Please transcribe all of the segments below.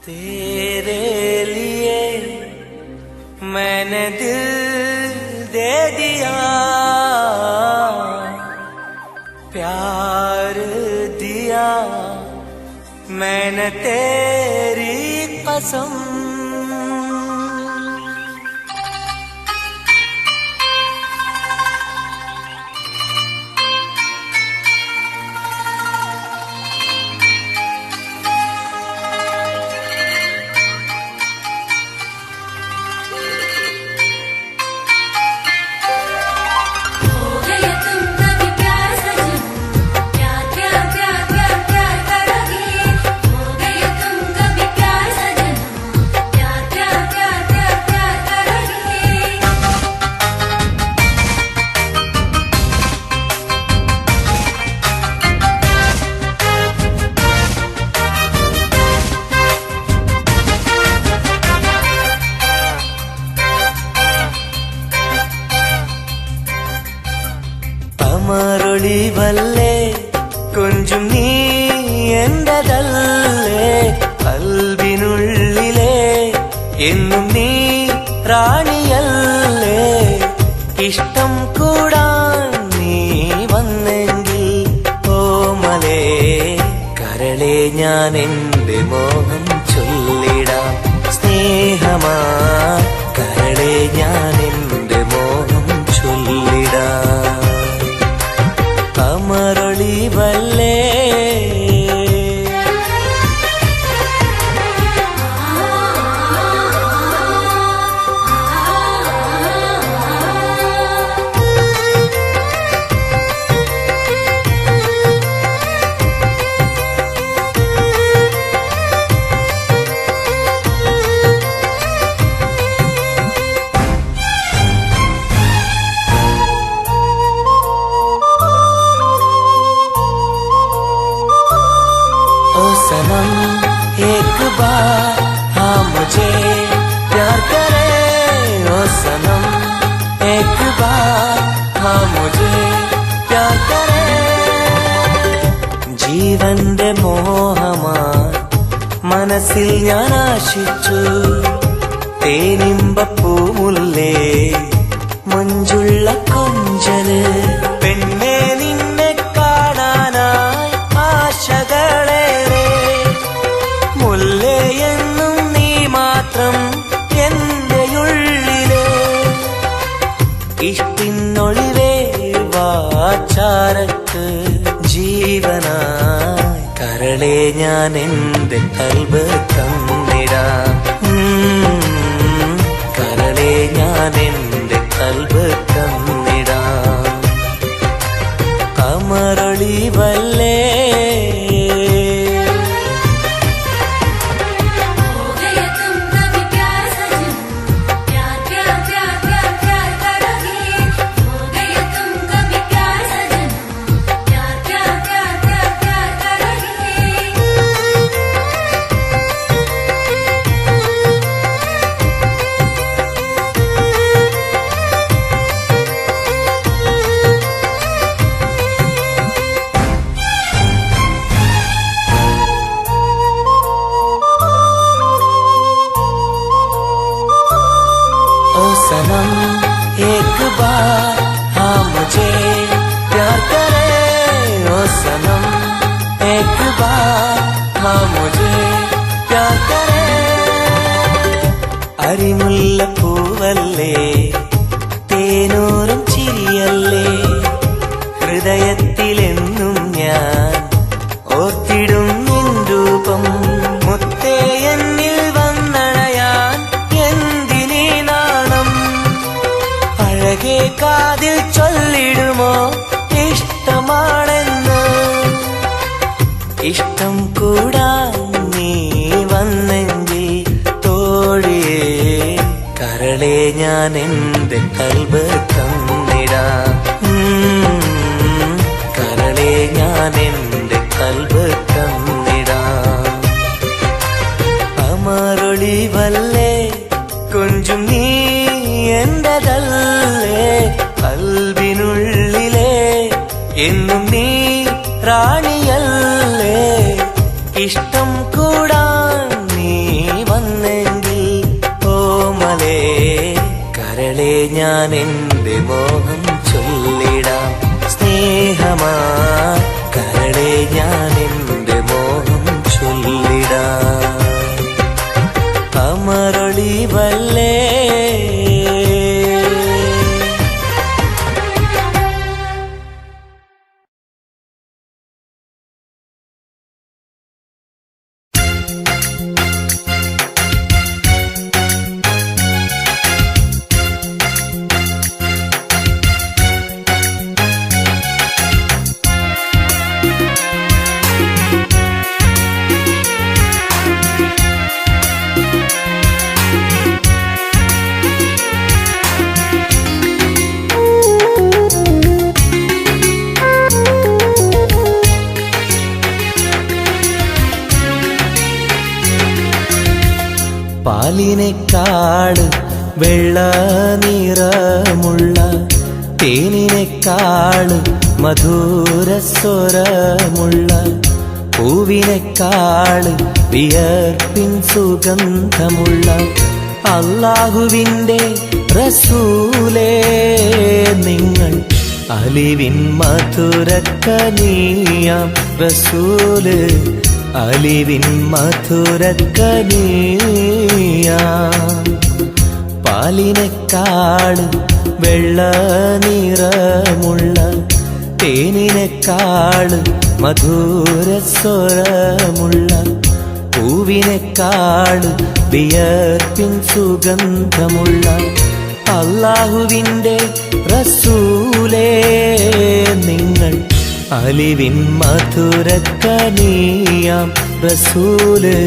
तेरे लिए मैंने दिल दे दिया, प्यार दिया मैंने तेरी कसम। അമരൊളിവല്ലേ കൊഞ്ചും നീ എന്റെതല്ലേ, കൽബിനുള്ളിലെ എന്നും നീ റാണിയല്ലേ. ഇഷ്ടം കൂടാൻ നീ വന്നെങ്കിൽ ഓമലേ കരളെ ഞാൻ എന്റെ മോഹം ചൊല്ലിടാം. സ്നേഹമാ കരളെ ഞാൻ എന്റെ മോഹം ചൊല്ലിടാം. അമരൊളിവല്ലേ सनम एक बार हाँ मुझे प्यार करे, ओ सनम एक बार हाँ मुझे प्यार करे. ജീവന്റെ മോഹമാ മനസ്സിൽ ഞാൻ ആശിച്ചു, തേനിമ്പപ്പൂമുല്ലേ മഞ്ചുള്ള കൊഞ്ചല്. പെണ്ണെ നിന്നെ കാണാനായി ആശകളേറെ, മുല്ലയെന്നും നീ മാത്രം എന്റെയുള്ളിലെ. ഇഷ്ടിനൊളിവേ വാചാരക്ക് ജീവനായി കരളെ ഞാൻ എന്റെ കൽബ് തന്നിടാം. കരളെ ഞാൻ എന്റെ കൽബ് തന്നിടാം. അമരൊളിവല്ലേ सनम एक बार हाँ मुझे प्यार करे, ओ सनम एक बार हाँ मुझे प्यार करे. അരിമുല്ലപ്പൂവല്ലേ തേനൂറും ചിരിയല്ലേ, ഹൃദയത്തിലെന്നും ഞാൻ ഓർത്തിടും നിൻ രൂപം. മുത്തേ എന്നിൽ വന്നണയാൻ എന്തിനീ നാണം, അഴകെ കാതിൽ ചൊല്ലിടുമോ ഇഷ്ടമാണെന്ന്. ഇഷ്ടം കൂടാൻ നീ വന്നെങ്കിൽ തോഴിയേ കരളെ ഞാൻ എന്റെ കൽബ് തന്നിടാം. കരളെ ഞാൻ എന്റെ കൽബ് തന്നിടാം. അമരൊളിവല്ലേ കൊഞ്ചും നീ എന്റെതല്ലേ, കൽബിനുള്ളിലെ എന്നും നീ റാണിയല്ലേ. ഇഷ്ടം കൂടാൻ നീ ഞാൻ എൻ്റെ മോഹം ചൊല്ലിടാം. സ്നേഹമാ കരളെ ഞാൻ എൻ്റെ മോഹം ചൊല്ലിടാം. അമരൊളിവല്ലേ പാലിനേക്കാള് വെള്ള നിറമുള്ള തേനിനേക്കാള് മധുരസ്വരമുള്ള പൂവിനേക്കാള് വിയർപ്പിൻ സുഗന്ധമുള്ള അല്ലാഹുവിൻ്റെ റസൂലേ നിങ്ങൾ അലിവിൻ മധുരക്കനിയാം റസൂല് അലിവിൻ മധുരക്കനിയാം. പാലിനേക്കാള് വെള്ള നിറമുള്ള തേനിനേക്കാള് മധുരസ്വരമുള്ള പൂവിനേക്കാള് വിയർപ്പിൻ സുഗന്ധമുള്ള അല്ലാഹുവിൻ്റെ റസൂലേ നിങ്ങൾ അലിവിൻ മധുരക്കനിയാം റസൂല്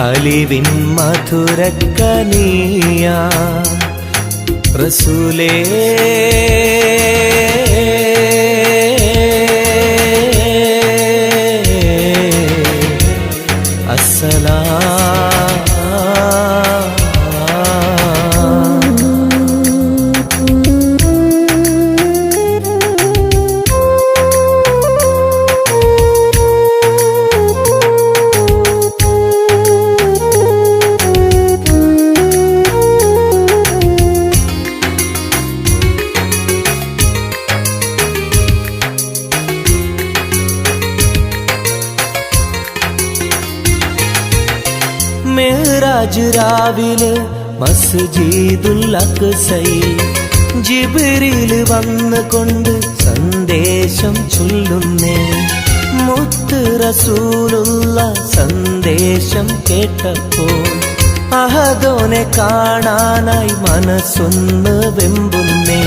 അലിവിൻ മധുരക്കനിയാം റസൂലേ. മെഹ്റാജ് രാവിലെ മസ്ജിദുൽ അഖ്സയിൽ ജിബ്രീൽ വന്നുകൊണ്ട് സന്ദേശം ചൊല്ലുന്നേ. മുത്ത് റസൂലുള്ള സന്ദേശം കേട്ടപ്പോൾ അഹദോനെ കാണാനായി മനസ്സൊന്ന് വെമ്പുന്നേ.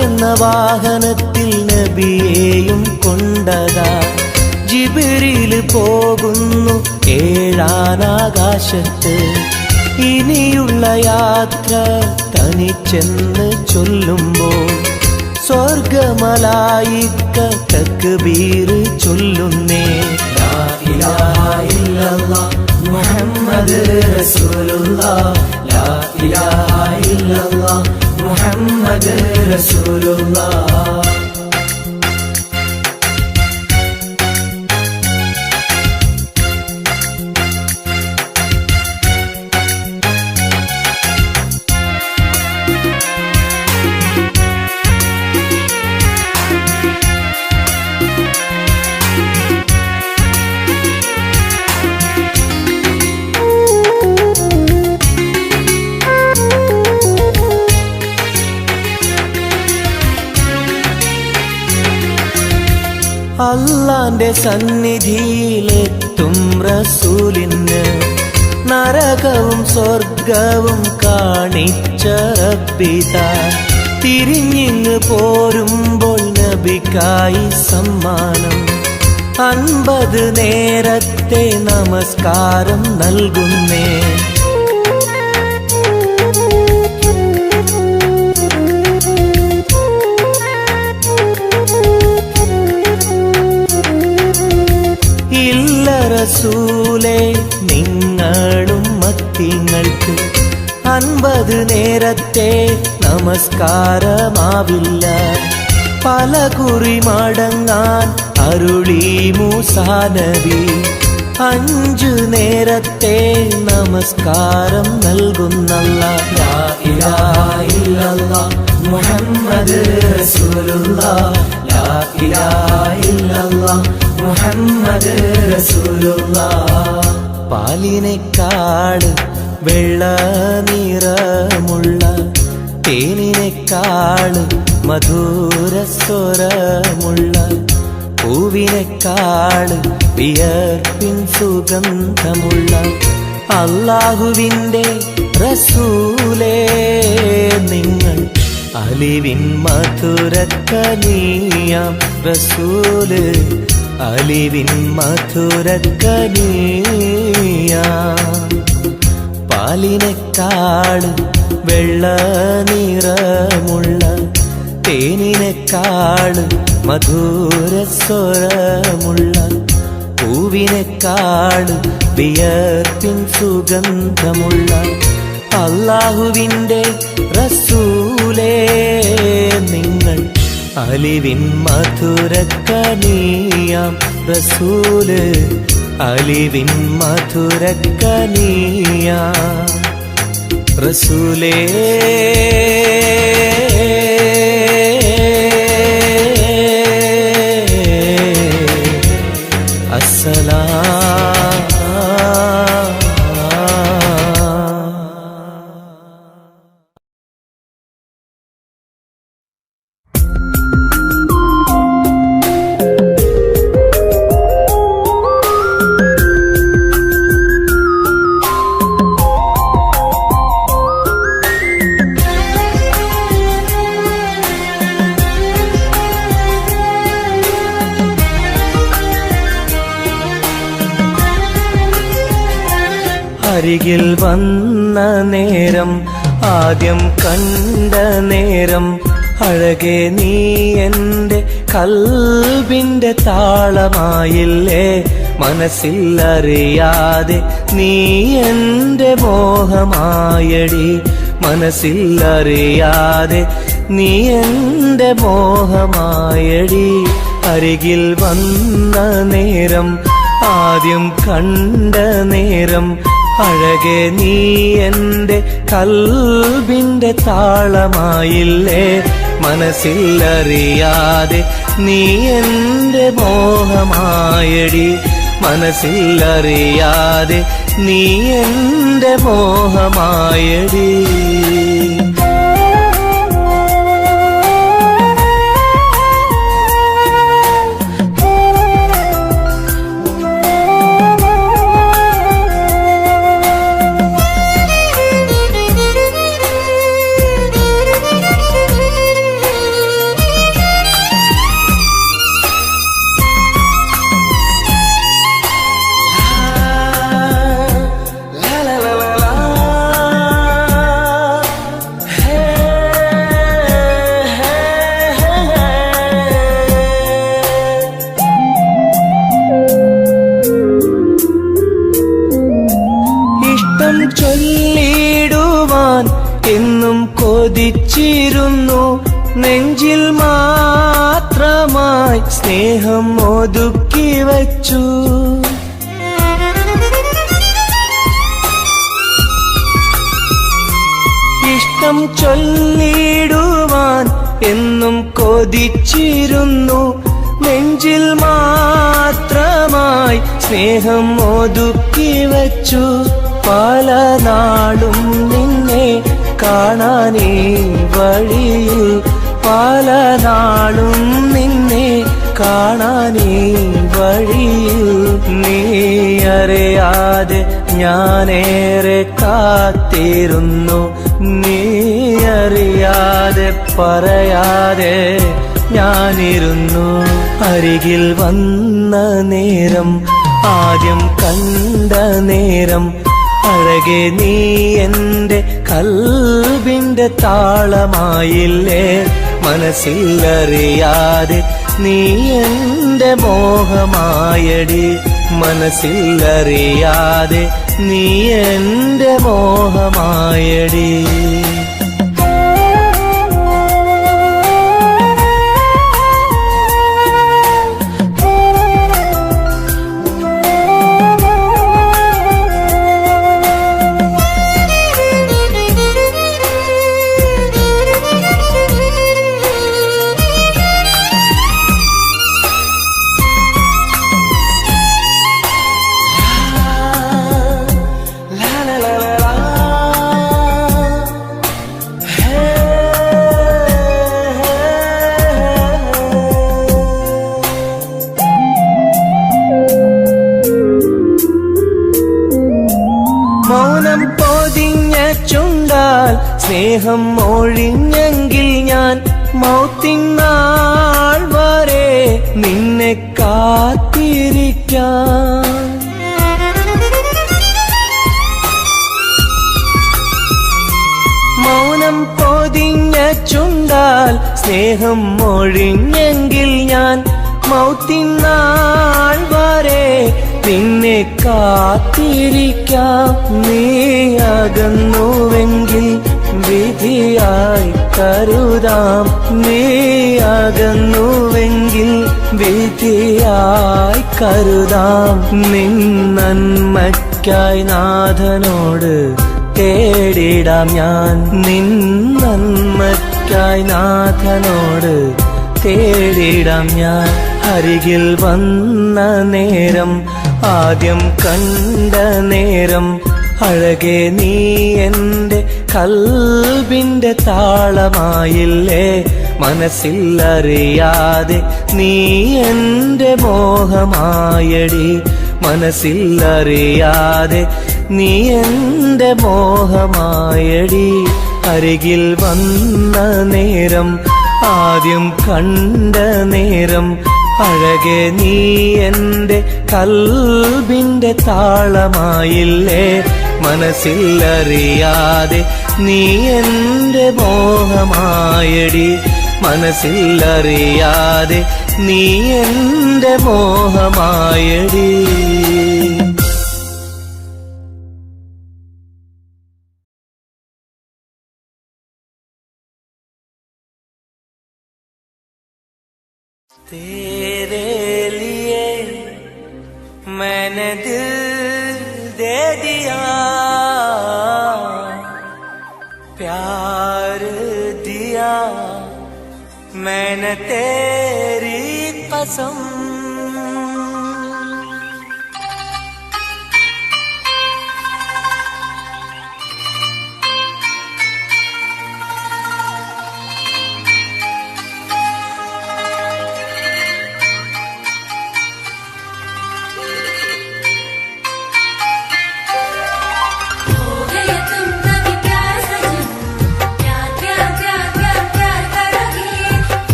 എന്ന വാഹനത്തിൽ നബിയെയും കൊണ്ടതാ ജിബ്രീൽ പോകുന്നു ഏഴാനാകാശത്ത്. ഇനിയുള്ള യാത്ര തനിച്ചെന്ന് ചൊല്ലുമ്പോൾ സ്വർഗമലായിക്ക തക്ബീർ ചൊല്ലുന്നേ. ലാ ഇലാഹ ഇല്ലല്ലാഹ് മുഹമ്മദ് റസൂലുള്ളാഹ് ലാ ഇലാഹ ഇല്ലല്ലാഹ് മുഹമ്മദ് റസൂലുള്ളാഹ്. അല്ലാന്റെ സന്നിധിയിലെത്തും റസൂലിന് നരകവും സ്വർഗവും കാണിച്ച റബ്ബിതാ. തിരിഞ്ഞിങ്ങ് പോരുമ്പോൾ നബിക്കായി സമ്മാനം 50 നേരത്തെ നമസ്കാരം നൽകുന്നേ. റസൂലേ നിങ്ങളും മത്തിങ്ങൾക്ക് 50 നേരത്തെ നമസ്കാരമാവില്ല. പല കുറി മടങ്ങാൻ അരുളി മൂസാ നബി. 5 നേരത്തെ നമസ്കാരം നൽകുന്നല്ലാഹ്. ലാ ഇലാഹ ഇല്ലല്ലാഹ് മുഹമ്മദ് റസൂലുള്ളാഹ്. ലാ ഇലാഹ ഇല്ലല്ലാഹ് മുഹമ്മദ് റസൂലുള്ളാഹ്. പാലിനേക്കാട് വെള്ള നിറമുള്ള തേനിനേക്കാട് മധുരസ്വരമുള്ള പൂവിനേക്കാട് വിയർപ്പിൻ സുഗന്ധമുള്ള അല്ലാഹുവിൻ്റെ റസൂലേ നിങ്ങൾ അലിവിൻ മധുരക്കനിയാം റസൂല്. അലിവിൻ മധുരക്കനിയാം. പാലിനേക്കാട് വെള്ള നിറമുള്ള തേനിനേക്കാട് മധുരസ്വരമുള്ള പൂവിനേക്കാട് വിയർപ്പിൻ സുഗന്ധമുള്ള അല്ലാഹുവിൻ്റെ റസൂലേ നിങ്ങൾ അലിവിൻ മധുരക്കനിയാം റസൂല്. അലിവിൻ മധുരക്കനിയാം റസൂലേ. അരികിൽ വന്ന നേരം ആദ്യം കണ്ട നേരം അഴകെ നീ എൻ്റെ കൽബിൻ്റെ താളമായില്ലേ. മനസ്സിലറിയാതെ നീ എൻ്റെ മോഹമായടി. മനസ്സിലറിയാതെ നീ എൻ്റെ മോഹമായടി. അരികിൽ വന്ന നേരം ആദ്യം കണ്ട നേരം അഴകെ നീ എൻ്റെ കൽബിൻ്റെ താളമായില്ലേ. മനസ്സിലറിയാതെ നീ എൻ്റെ മോഹമായടി. മനസ്സിലറിയാതെ നീ എൻ്റെ മോഹമായടി. ചൊല്ലിടുവാൻ എന്നും കൊതിച്ചിരുന്നു. നെഞ്ചിൽ മാത്രമായി സ്നേഹം ഒതുക്കി വച്ചു. ഇഷ്ടം ചൊല്ലിടുവാൻ എന്നും കൊതിച്ചിരുന്നു. നെഞ്ചിൽ മാത്രമായി സ്നേഹം ഒതുക്കി വച്ചു. പല നാളും നിന്നെ കാണാനേ വഴിയിൽ. പല നാളും നിന്നെ കാണാനേ വഴിയിൽ. നീ അറിയാതെ ഞാനേറെ കാത്തിരുന്നു. നീ അറിയാതെ പറയാതെ ഞാനിരുന്നു. അരികിൽ വന്ന നേരം ആദ്യം കണ്ട നേരം അഴകെ നീ എൻ്റെ കൽബിൻ്റെ താളമായില്ലേ. മനസ്സിലറിയാതെ നീ എൻ്റെ മോഹമായടി. മനസ്സിലറിയാതെ നീ എൻ്റെ മോഹമായടി. സ്നേഹം ഒഴിഞ്ഞെങ്കിൽ ഞാൻ മൗത്തിനാൾ വരെ നിന്നെ കാത്തിരിക്കാം. മൗനം പൊതിഞ്ഞ ചുണ്ടാൽ സ്നേഹം ഒഴിഞ്ഞെങ്കിൽ ഞാൻ മൗത്തിനാൾ വരെ നിന്നെ കാത്തിരിക്കാം. നീ അകന്നുവെങ്കിൽ വിധിയായി കരുതാം. നീ അകന്നുവെങ്കിൽ വിധിയായി കരുതാം. നിൻ നന്മയ്ക്കായി നാഥനോട് തേടിടാം ഞാൻ. നിൻ നന്മയ്ക്കായി നാഥനോട് തേടിടാം ഞാൻ. അരികിൽ വന്ന നേരം, ആദ്യം കണ്ട നേരം, അഴകെ നീ എൻ്റെ കൽബിൻ്റെ താളമായില്ലേ. മനസ്സിലറിയാതെ നീ എൻ്റെ മോഹമായടി. മനസ്സിലറിയാതെ നീ എൻ്റെ മോഹമായടി. അരികിൽ വന്ന നേരം, ആദ്യം കണ്ട നേരം, അഴകെ നീ എൻ്റെ കൽബിൻ്റെ താളമായില്ലേ. മനസ്സിലറിയാതെ നീ എൻ്റെ മോഹമായടി. മനസ്സിലറിയാതെ നീ എൻ്റെ മോഹമായടി. तेरे लिए मैंने दिल दे दिया, प्यार दिया मैंने तेरी कसम.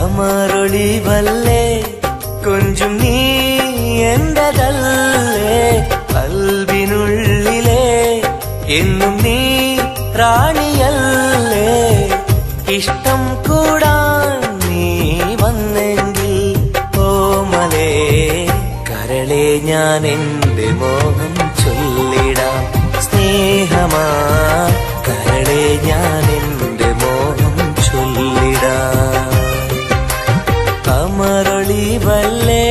അമരൊളിവല്ലേ കൊഞ്ചും നീ എന്റെതല്ലേ. കൽബിനുള്ളിലെ എന്നും നീ റാണിയല്ലേ. ഇഷ്ടം കൂടാൻ നീ വന്നെങ്കിൽ ഓമലേ കരളെ ഞാൻ എന്റെ മോഹം ചൊല്ലിടാം. സ്നേഹമാ കരളെ ഞാൻ എന്റെ മോഹം ചൊല്ലിടാം. അമരൊളിവല്ലേ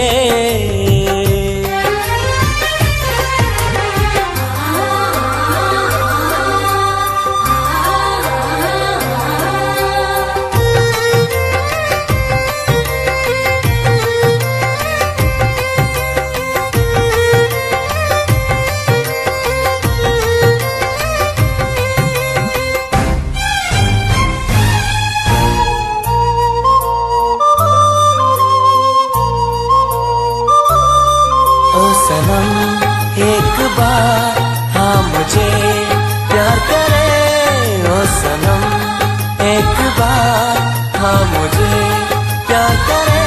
सनम एक बार हाँ मुझे प्यार करे. ओ सनम एक बार हाँ मुझे प्यार करे.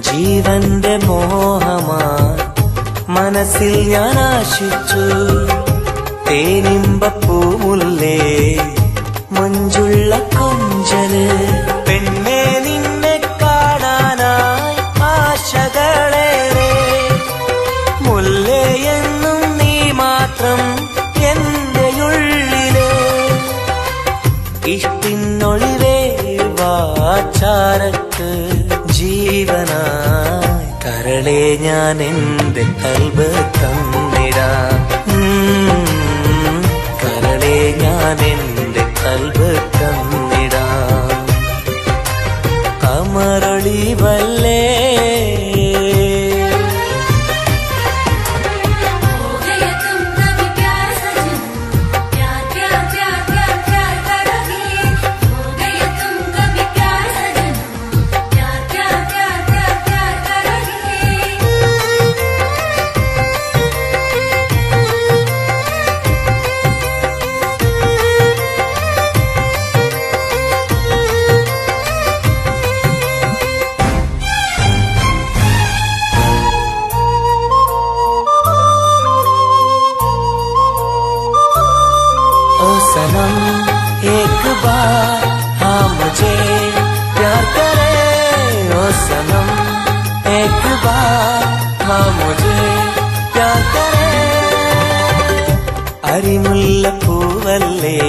ജീവന്റെ മോഹമായി മനസ്സിൽ ഞാൻ ആശിച്ചു. തേനിമ്പപ്പൂമുല്ലേ മഞ്ചുള്ള കൊഞ്ചല്. പെണ്ണെ നിന്നെ കാണാനായി ആശകളേറെ. മുല്ലയെന്നും നീ മാത്രം എന്റെ ഉള്ളിലെ. ഇഷ്ടിനൊളിവേ വാചാരക്ക് ജീവനായി കരളെ ഞാൻ എന്റെ കൽബ് തന്നിടാം. കരളെ ഞാൻ എന്റെ കൽബ് തന്നിടാം. അമരൊളി അമരൊളിവല്ലേ सनम एक बार हाँ मुझे प्यार करे ओ सनम एक बार हाँ मुझे प्यार करे अरिमुल्ल पूवल्ले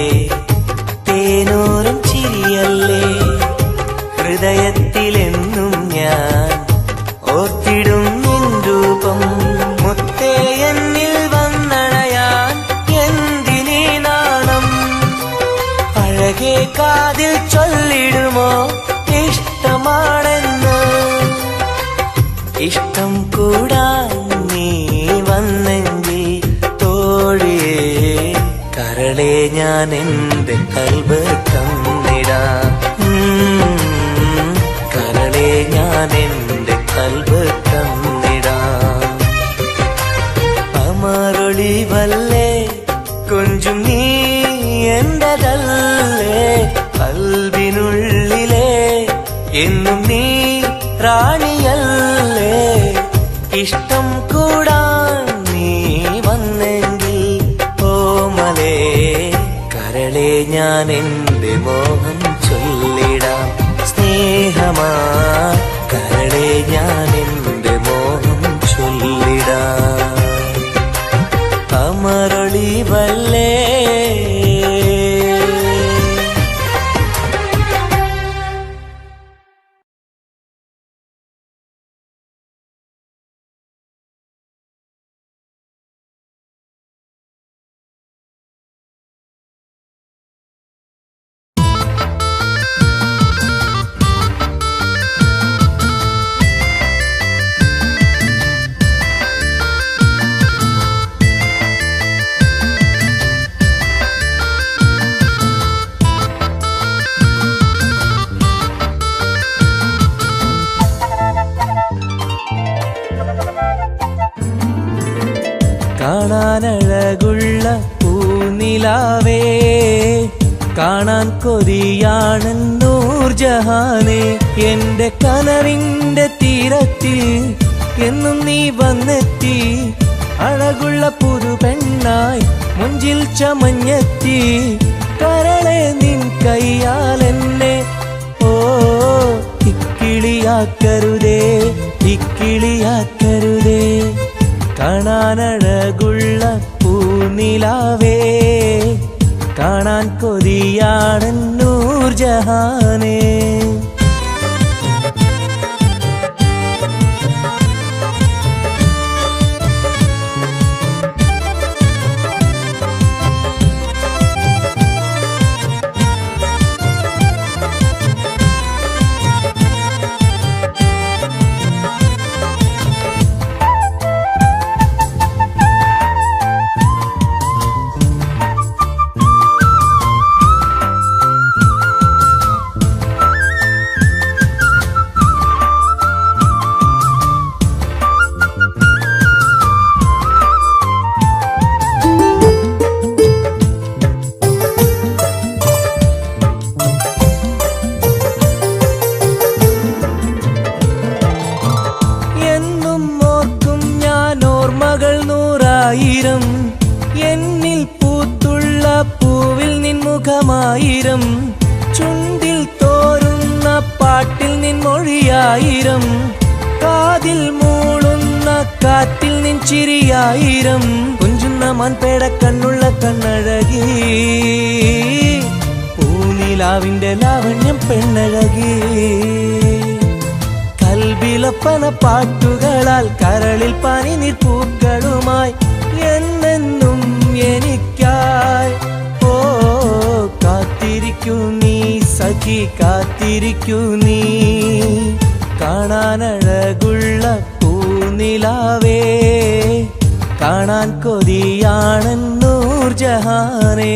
തേനൂറും ചിരിയല്ലേ ഹൃദയത്തിലെന്നും ഞാൻ ഓർത്തിടും നിൻ രൂപം മുത്തേ എന്നിൽ വന്നണയാൻ എന്തിനീ നാണം അഴകേ കാതിൽ ചൊല്ലിടുമോ ഇഷ്ടമാണെന്ന് ഇഷ്ടം കൂടാൻ നീ വന്നെങ്കിൽ തോഴിയേ കരളെ ഞാൻ എന്റെ കൽബ് തന്നിടാം കരളെ ഞാൻ എന്റെ കൽബ് തന്നിടാം അമരൊളിവല്ലേ കൊഞ്ചും നീ എന്റെതല്ലേ കൽബിനുള്ളിലെ എന്നും നീ റാണിയല്ലേ ഇഷ്ടം കൂടാൻ നീ വന്നെങ്കിൽ ഓമലേ കരളെ ഞാൻ എന്റെ മോഹം ചൊല്ലിടാം സ്നേഹമാ കരളെ ഞാൻ എന്റെ മോഹം ചൊല്ലിടാം അമരൊളിവല്ലേ കാണാനഴകുള്ള പൂനിലാവേ കാണാൻ കൊതിയാണ് നൂർജഹാനെ എന്റെ കനവിന്റെ തീരത്തിൽ എന്നും നീ വന്നെത്തി അഴകുള്ള പുതു പെണ്ണായി മുഞ്ചിൽ ചമഞ്ഞെത്തി കരളെ നിൻ കയ്യാൽ എന്നെ ഓ ഇക്കിളിയാക്കരുതേ ഇക്കിളിയാക്കരുതേ കാണാനഴകുള്ള പൂനിലാവേ കാണാൻ കൊതിയാണ് നൂർജഹാനേ എന്നിൽ പൂത്തുള്ള പൂവിൽ നിൻ മുഖമായിരം ചുണ്ടിൽ തോരുന്ന പാട്ടിൽ നിൻ മൊഴിയായിരം കാതിൽ മൂളുന്ന കാറ്റിൽ നിൻ ചിരിയായിരം കുഞ്ചുന്ന മാൻപേട കണ്ണുള്ള കണ്ണഴകി പൂനിലാവിന്റെ ലാവണ്യം പെണ്ണഴകി കൽബിലപ്പന പാട്ടുകളാൽ കരളിൽ പനിനീർ പൂക്കളുമായി എന്നെന്നും എനിക്കായി ഓ കാത്തിരിക്കൂ നീ സഖി കാത്തിരിക്കൂ നീ കാണാനഴകുള്ള പൂനിലാവേ, കാണാൻ കൊതിയാണൻ നൂർജഹാനേ.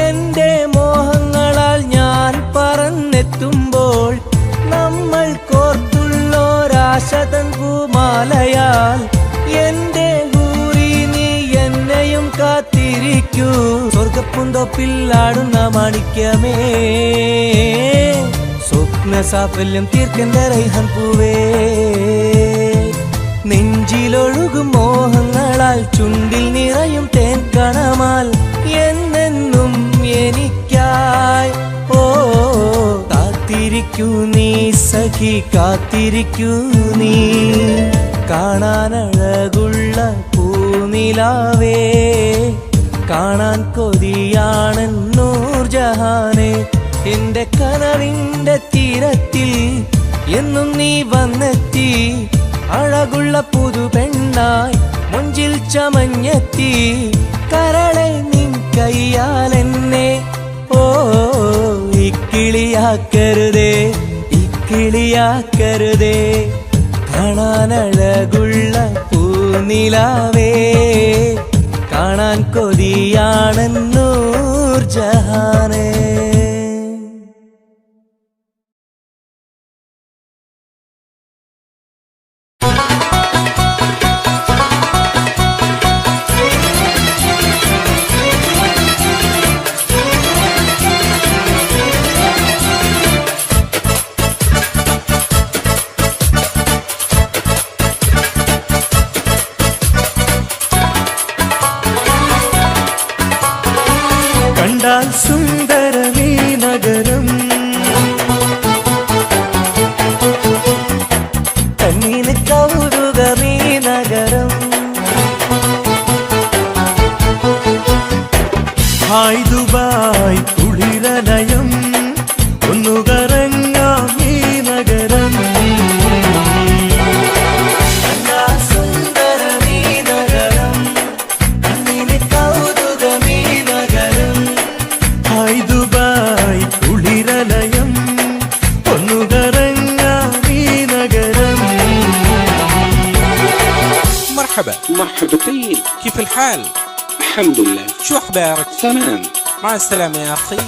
എന്റെ മോഹങ്ങളാൽ ഞാൻ പറന്നെത്തുമ്പോൾ നമ്മൾ കോർത്തുള്ളോരാശതൻ പൂമാലയാൽ എന്റെ ഹൂറി നീ എന്നെയും കാത്തിരിക്കൂ. സ്വർഗപ്പുന്തോപ്പില്ലാടുന്ന മാണിക്യമേ, സ്വപ്ന സാഫല്യം തീർക്കെന്റെ റൈഹൻ പൂവേ. നെഞ്ചിലൊഴുകും മോഹങ്ങളാൽ ചുണ്ടിൽ നിറയും തേൻ കണമാൽ എന്നെന്നും എനിക്കായി ഓ കാത്തിരിക്കൂ നീ സഖി, കാത്തിരിക്കൂ നീ. കാണാനഴകുള്ള പൂനിലാവേ, കാണാൻ കൊതിയാണൻ നൂർജഹാനേ. എന്റെ കനവിന്റെ തീരത്തിൽ എന്നും നീ വന്നെത്തി, അഴകുള്ള പുതു പെണ്ണായി മുഞ്ചിൽ ചമഞ്ഞെത്തി. കരളെ നിൻ കയ്യാൽ എന്നെ ഓ ഇക്കിളിയാക്കരുതേ, ഇക്കിളിയാക്കരുതേ. കാണാനഴകുള്ള പൂനിലാവേ, കാണാൻ കൊതിയാണൻ നൂർജഹാനേ. കണ്ടാൽ സുന്ദരമീ നഗരം, കണ്ണിന് കൗതുകമീ നഗരം. ഹായ് ദുബായ് കുളിരലയം, ഒന്നു കറങ്ങാം ഈ നഗരം. مرحبتين، كيف الحال؟ الحمد لله. شو أخبارك؟ تمام. مع السلامة يا أخي.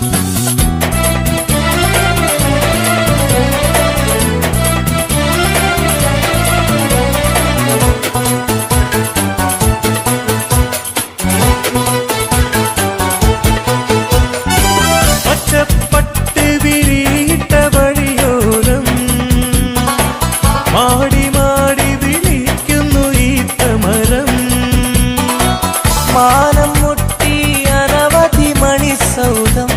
മാനം മുട്ടി അനവധി മണിസൗധം,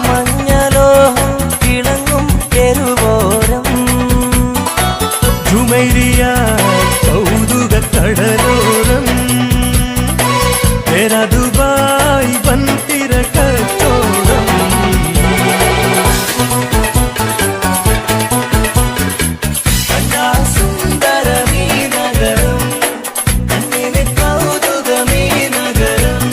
മഞ്ഞലോഹം തിളങ്ങും തെരുവോരം. ജുമൈരിയ കൗതുക കടലോരം, ദുബായ് വൻതിര കച്ചോടം. സുന്ദരമീ നഗരം, കണ്ണിന് കൗതുകമീ നഗരം.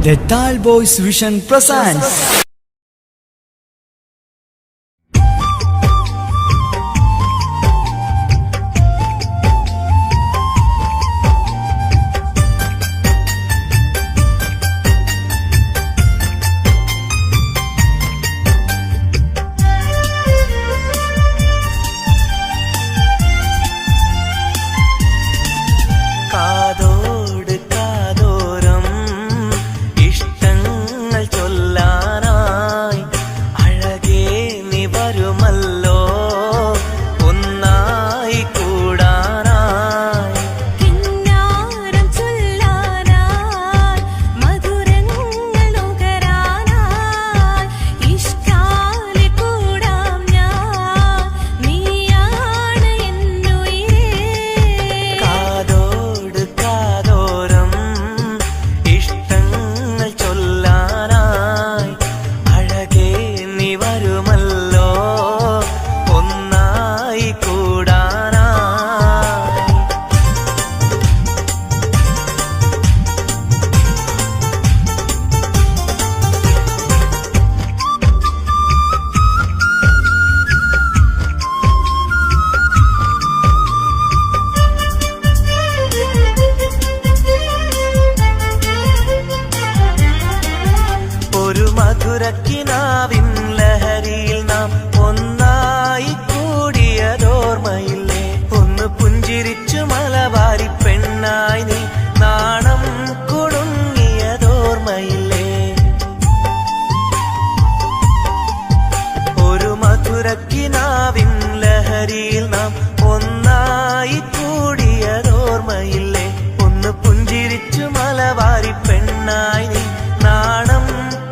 The Tal Boys Vision presents കാതോട് കാതോരം ഇഷ്ടങ്ങൾ ചൊല്ലാനായി അഴകേ നീ വരുമല്ലോ ഒന്നായി കൂടാനായി കിന്നാരം ചൊല്ലാനായി മധുരങ്ങൾ നുകരാനായി ഇഷ്ടാലെ കൂടാം ഞാൻ നീയാണ് എന്നുയിരേ കാതോട് കാതോരം ഇഷ്ടങ്ങൾ ചൊല്ലാനായി അഴകേ നീ വരുമല്ലോ ഒന്നായി കൂടാനായി ഒരു മധുരക്കിനാവിൻ ലഹരിയിൽ നാം ഒന്നായി കൂടിയതോർമ്മയില്ലേ ഒന്ന് പുഞ്ചിരിച്ചു മലബാരി പെണ്ണായി നീ നാണം കുടുങ്ങിയതോർമ്മയില്ലേ ഒരു മധുരക്കിനാവിൻ ലഹരിയിൽ നാം ഒന്നായി കൂടിയതോർമ്മയില്ലേ ഒന്ന് പുഞ്ചിരിച്ചു മലബാരി പെണ്ണായി നീ നാണം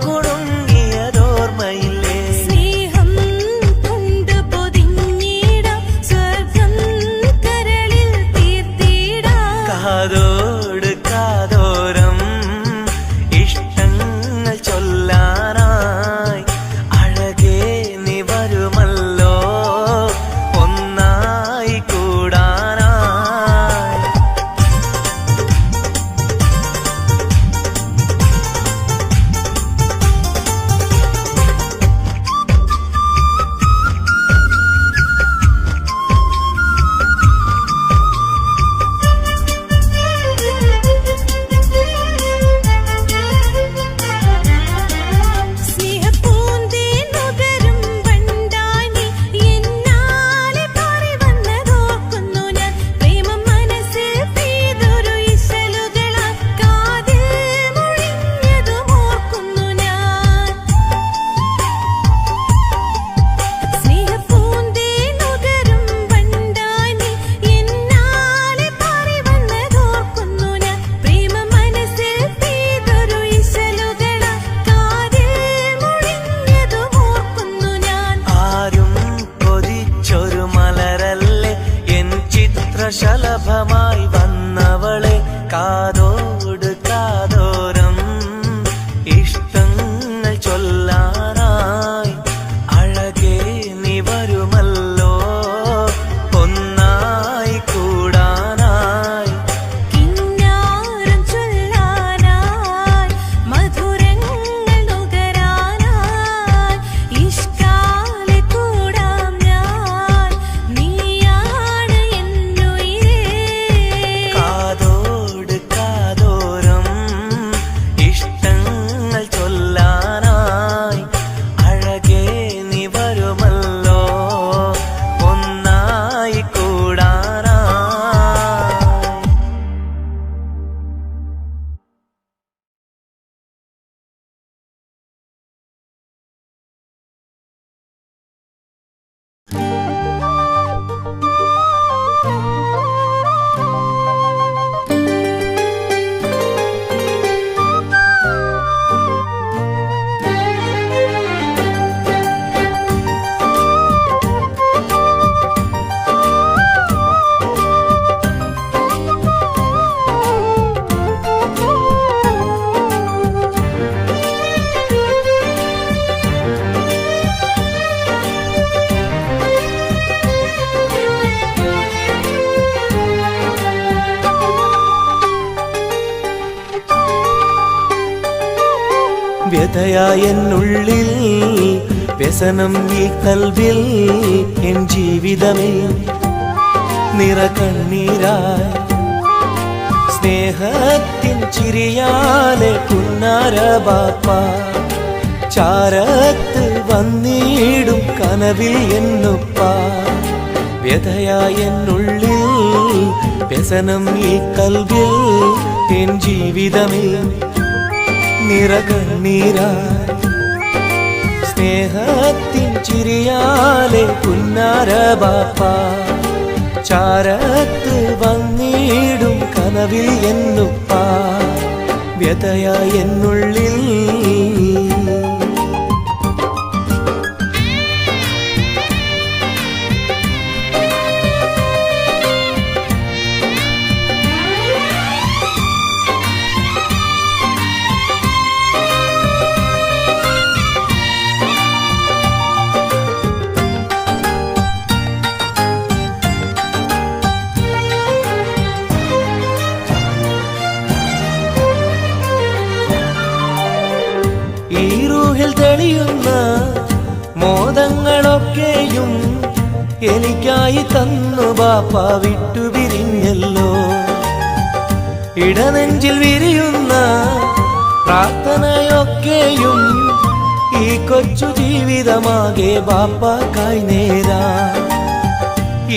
കുടുങ്ങിയതോർമ്മയില്ലേ വ്യഥയായ എന്നുള്ളിൽ വ്യസനം ഈ കൽവിൽ എൻ ജീവിതമേ നിറകണ്ണീരായി സ്നേഹത്തിൻ ചിരിയാലെ പുന്നാര ബാപ്പ ചാരത്ത് വന്നിടും കനവിൽ എന്നുപ്പ വ്യഥയായ എന്നുള്ളിൽ വ്യസനം ഈ കൽവിൽ എൻ ജീവിതമേ നിറകണ്ണീരായി സ്നേഹത്തിൻ ചിരിയാലെ പുന്നാര ബാപ്പ ചാരത്ത് വന്നിടും കനവിൽ എന്നുപ്പ വ്യഥയായ എന്നുള്ളിൽ ഈ റൂഹിൽ തെളിയുന്ന മോദങ്ങളൊക്കെയും എനിക്കായി തന്നു ബാപ്പ വിട്ടുപിരിഞ്ഞല്ലോ ഇടനെഞ്ചിൽ വിരിയുന്ന പ്രാർത്ഥനയൊക്കെയും ഈ കൊച്ചു ജീവിതമാകെ ബാപ്പാക്കായി നേരാ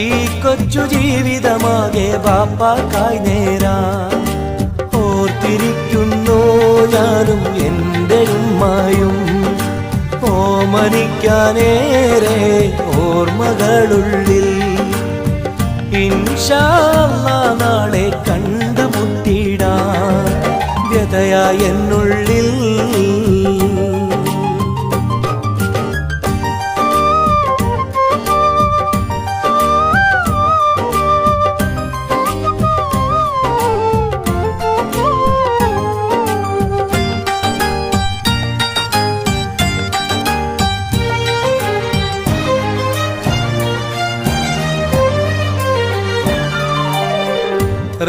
ഈ കൊച്ചു ജീവിതമാകെ ബാപ്പാക്കായി നേരാ ഓർത്തിരിക്കുന്നു ഞാനും എൻ്റെ ഉമ്മായും ഓമനിക്കാനേറെ ഓർമ്മകളുള്ളിൽ ഇൻഷാ അല്ലാഹ് നാളെ കണ്ടുമുട്ടിടാം വ്യഥയായ എന്നുള്ളിൽ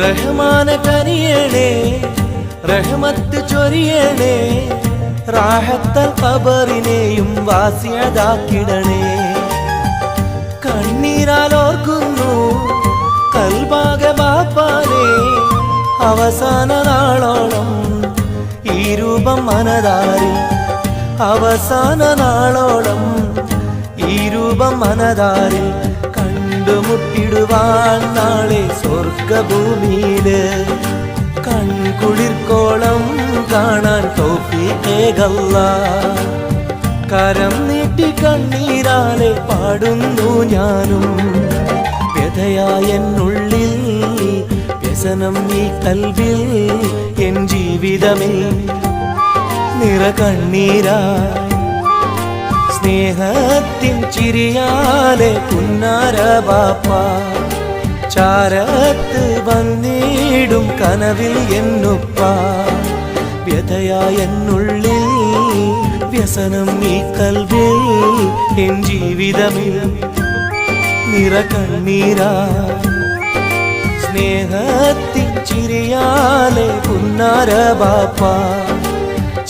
റഹ്മാന കനിയണേ റഹ്മത്ത് ചൊരിയണേ റാഹത്തൽ ഖബറിനെയും വാസിയതാക്കിടണേ കണ്ണീരാൽ ഓർക്കുന്നു കൽബാകെ ബാപ്പാനെ അവസാന നാളോളം ഈ രൂപം മനതാരിൽ അവസാന നാളോളം ഈ രൂപം മനതാരിൽ കണ്ടുമുട്ടിടുവാൻ നാളെ സ്വർഗഭൂമിയില് കൺകുളിർക്കോളം കാണാൻ തൗഫീഖേകല്ലാഹ് കരം നീട്ടി കണ്ണീരാലെ പാടുന്നു ഞാനും വ്യഥയായ എന്നുള്ളിൽ വ്യസനം ഈ കൽവിൽ എൻ ജീവിതമേ നിറകണ്ണീരായി സ്നേഹത്തിൻ ചിരിയാലെ പുന്നാര ബാപ്പ ചാരത്ത് വന്നിടും കനവിൽ എന്നുപ്പ വ്യഥയായ എന്നുള്ളിൽ വ്യസനം ഈ കൽവിൽ എൻ ജീവിതമേ നിറകണ്ണീരായി സ്നേഹത്തിൻ ചിരിയാലെ പുന്നാര ബാപ്പ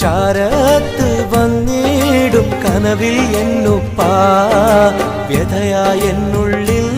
ചാരത്ത് വന്നിടും കനവിൽ എന്നുപ്പ വ്യഥയായ എന്നുള്ളിൽ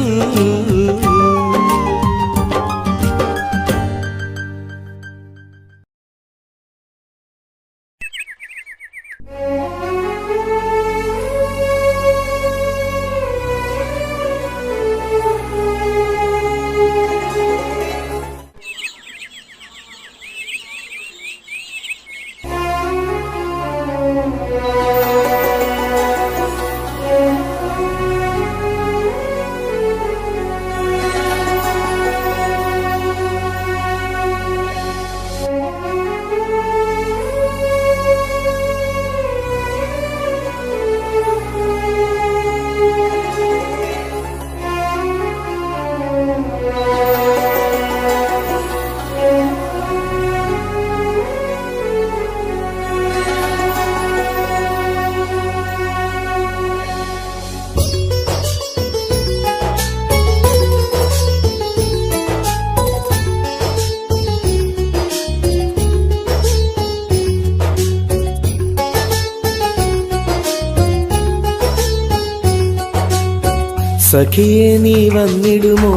സഖിയെ നീ വന്നിടുമോ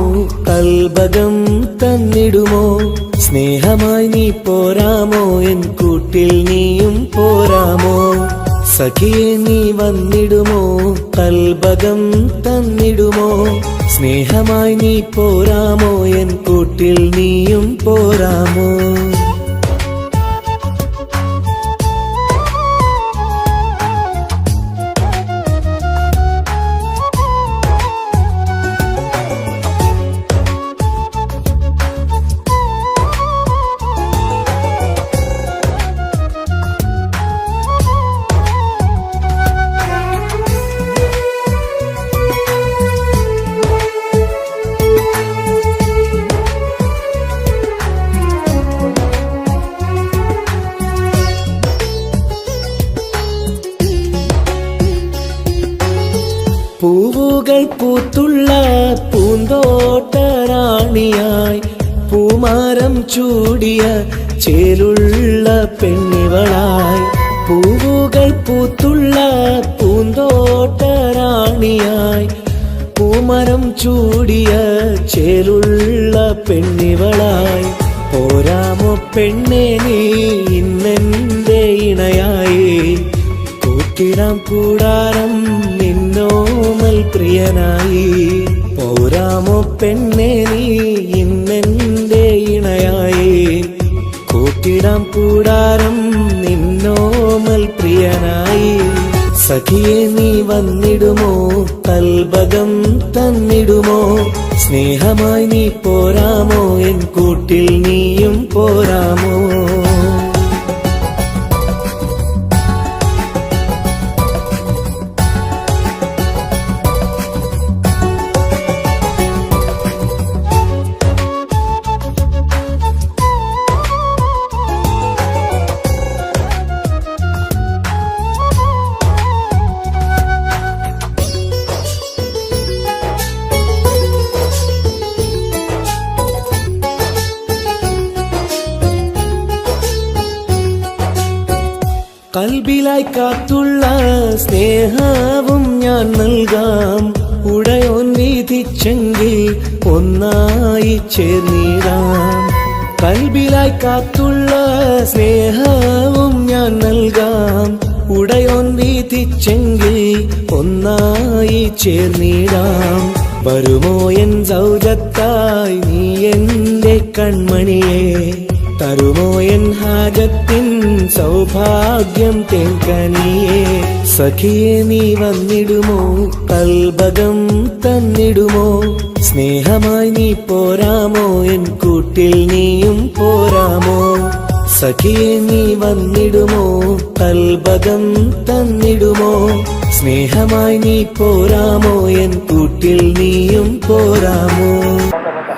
കൽബകം തന്നിടുമോ സ്നേഹമായി നീ പോരാമോ എൻ കൂട്ടിൽ നീയും പോരാമോ സഖിയെ നീ വന്നിടുമോ കൽബകം തന്നിടുമോ സ്നേഹമായി നീ പോരാമോ എൻ കൂട്ടിൽ നീയും പോരാമോ പൂവുകൾ പൂത്തുള്ള പൂന്തോട്ടറാണിയായി പൂമാരം ചൂടിയ ചേലുള്ള പെണ്ണിവളായി പൂവുകൾ പൂത്തുള്ള പൂന്തോട്ടറാണിയായി പൂമരം ചൂടിയ ചേലുള്ള പെണ്ണിവളായി പോരാമോ പെണ്ണെ നീ ഇന്നെന്റെ ഇണയായി കൂട്ടിടാം കൂടാരം നിന്നോമൽ പ്രിയനായി പോരാമോ പെണ്ണെ നീ ഇന്നെന്റെ ഇണയായി കൂട്ടിടാം കൂടാരം നിന്നോമൽ പ്രിയനായി സഖിയെ നീ വന്നിടുമോ കൽബകം തന്നിടുമോ സ്നേഹമായി നീ പോരാമോ എൻ കൂട്ടിൽ നീയും പോരാമോ കൽബിലായി കാത്തുള്ള സ്നേഹവും ഞാൻ നൽകാം ഉടയോൻ വിധിച്ചെങ്കിൽ ഒന്നായി ചേർന്നിടാം കൽബിലായി കാത്തുള്ള സ്നേഹവും ഞാൻ നൽകാം ഉടയോൻ വിധിച്ചെങ്കിൽ ഒന്നായി ചേർന്നിടാം വരുമോ എൻ സൗജത്തായി നീ എന്റെ കൺമണിയെ തരുമോ എൻ ഹാജത്തിൻ സൗഭാഗ്യം തേൻകനിയേ സഖിയെ നീ വന്നിടുമോ കൽബകം തന്നിടുമോ സ്നേഹമായി നീ പോരാമോ എൻ കൂട്ടിൽ നീയും പോരാമോ സഖിയെ നീ വന്നിടുമോ കൽബകം തന്നിടുമോ സ്നേഹമായി നീ പോരാമോ എൻ കൂട്ടിൽ നീയും പോരാമോ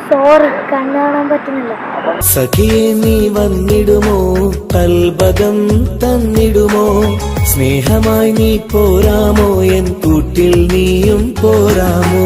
സോറി കണ്ണു കാണാൻ പറ്റുന്നില്ല സഖിയെ നീ വന്നിടുമോ കൽബകം തന്നിടുമോ സ്നേഹമായി നീ പോരാമോ എൻ കൂട്ടിൽ നീയും പോരാമോ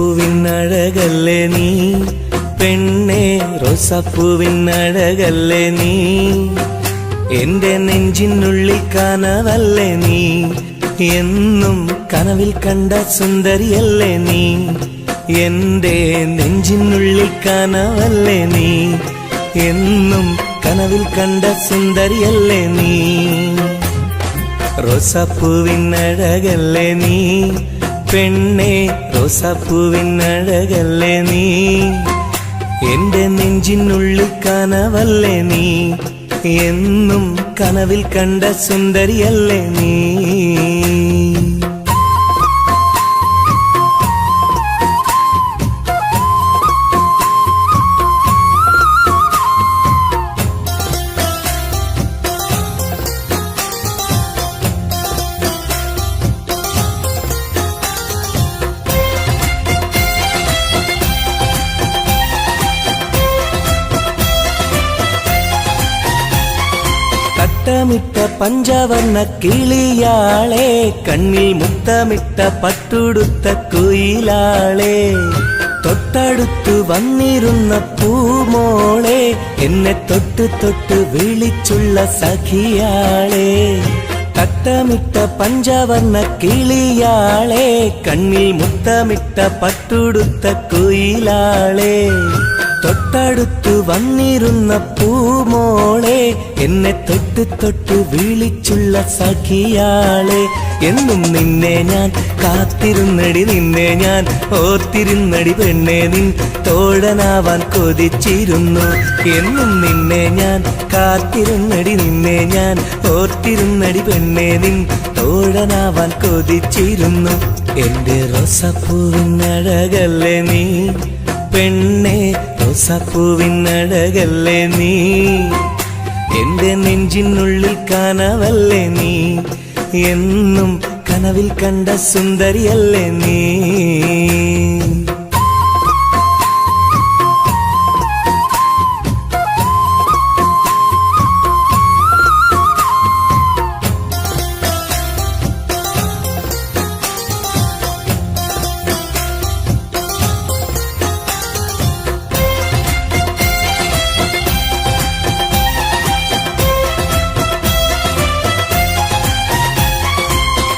റോസാപ്പൂവിനഴകല്ലേ നീ പെണ്ണേ റോസാപ്പൂവിനഴകല്ലേ നീ എന്റെ നെഞ്ചിനുള്ളിൽ കനവല്ലേ നീ എന്നും കനവിൽ കണ്ട സുന്ദരിയല്ലേ നീ എന്റെ നെഞ്ചിനുള്ളിൽ കനവല്ലേ നീ എന്നും കനവിൽ കണ്ട സുന്ദരിയല്ലേ നീ റോസാപ്പൂവിനഴകല്ലേ നീ പെണ്ണേ റോസാപ്പൂവിനഴകല്ലേ നീ എന്റെ നെഞ്ചിനുള്ളിൽ കനവല്ലേ നീ എന്നും കനവിൽ കണ്ട സുന്ദരിയല്ലേ നീ തട്ടമിട്ട പഞ്ചവർണ്ണ കിളിയാളെ കണ്ണിൽ മുത്തമിട്ട പട്ടുടുത്ത കുയിലാളെ തൊട്ടടുത്തു വന്നിരുന്ന പൂമോളെ എന്നെ തൊട്ട് തൊട്ട് വിളിച്ചുള്ള സഖിയാളെ തട്ടമിട്ട പഞ്ചവർണ്ണ കിളിയാളെ കണ്ണിൽ മുത്തമിട്ട പട്ടുടുത്ത കുയിലാളെ തൊട്ടടുത്തു വന്നിരുന്ന പൂമോളെ എന്നെ തൊട്ട് തൊട്ട് വിളിച്ചുള്ള സഖിയാളെ എന്നും നിന്നെ ഞാൻ കാത്തിരുന്നടി നിന്നെ ഞാൻ ഓർത്തിരുന്നടി പെണ്ണെ നിൻ തോഴനാവാൻ കൊതിച്ചിരുന്നു എന്നും നിന്നെ ഞാൻ കാത്തിരുന്നടി നിന്നെ ഞാൻ ഓർത്തിരുന്നടി പെണ്ണെ നിൻ തോഴനാവാൻ കൊതിച്ചിരുന്നു എന്റെ റോസാപ്പൂവിനഴകല്ലേ നീ പെണ്ണെ റോസാപ്പൂവിനഴകല്ലേ നീ എന്റെ നെഞ്ചിനുള്ളിൽ കനവല്ലേ നീ എന്നും കനവിൽ കണ്ട സുന്ദരിയല്ലേ നീ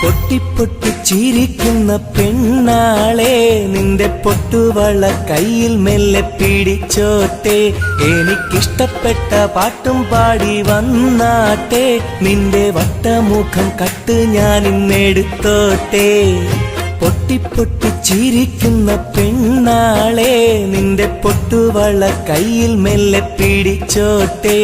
പൊട്ടിപ്പൊട്ടി ചിരിക്കുന്ന പെണ്ണാളെ നിന്റെ പൊട്ടുവള കയ്യിൽ മെല്ലെ പിടിച്ചോട്ടെ എനിക്കിഷ്ടപ്പെട്ട പാട്ടും പാടി വന്നാട്ടെ നിന്റെ വട്ടമുഖം കട്ട് ഞാൻ ഇന്നെടുത്തോട്ടെ പൊട്ടിപ്പൊട്ടി ചിരിക്കുന്ന പെണ്ണാളെ നിന്റെ പൊട്ടുവള കയ്യിൽ മെല്ലെ പിടിച്ചോട്ടെ